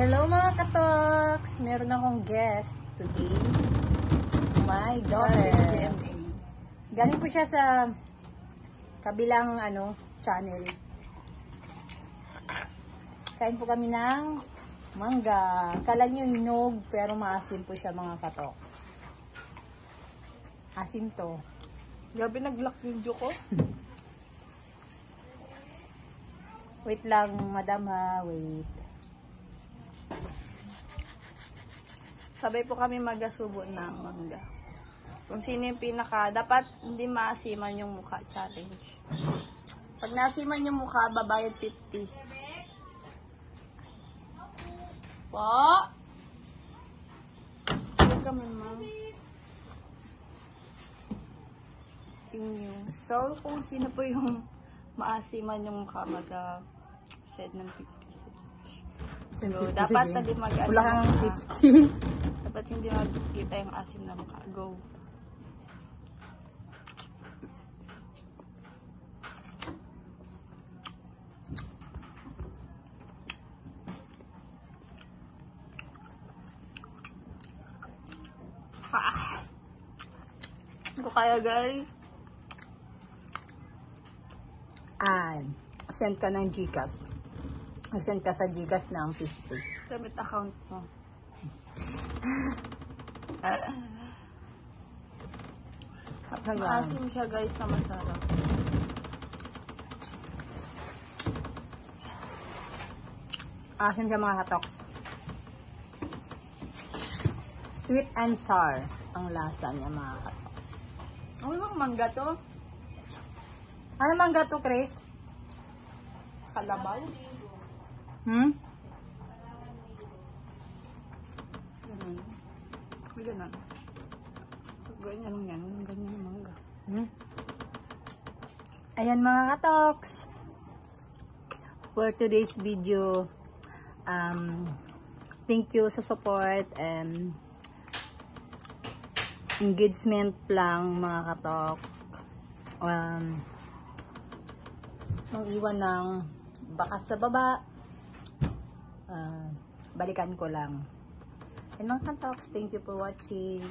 Hello mga katoks! Meron akong guest today. My daughter. Galing po siya sa kabilang channel. Kain po kami ng mangga. Kala nyo hinog pero maasim po siya mga katoks. Asim to. Grabe nag-lock video ko. Wait lang madam ha, wait. Sabay po kami magasubo ng mangga. Kung sino yung dapat hindi maasiman yung mukha challenge. Pag naasiman yung mukha, babayad 50. Po? Huwag kami Pinyo. So, kung sino po yung maasiman yung mukha, mag-set ng 50. So, dapat hindi wala kang 50. Dapat hindi magkita yung asim na mukha. Go. Hindi ko kaya, guys. Send ka ng Gcash. Send ka sa Gcash ng 50. Gamit account mo. Maasim siya, guys, na masarap. Asim siya mga katoks. Sweet and sour ang lasa niya mga katoks. Ano bang mangga to? Ano mangga to, Chris? Kalabaw? Ganun. Ganyan lang yan. Ganyan yung mangga. Ayan mga katoks. For today's video, thank you sa support and engagement lang mga katok. Nung iwan ng bakas sa baba, balikan ko lang. And mga katoks, thank you for watching.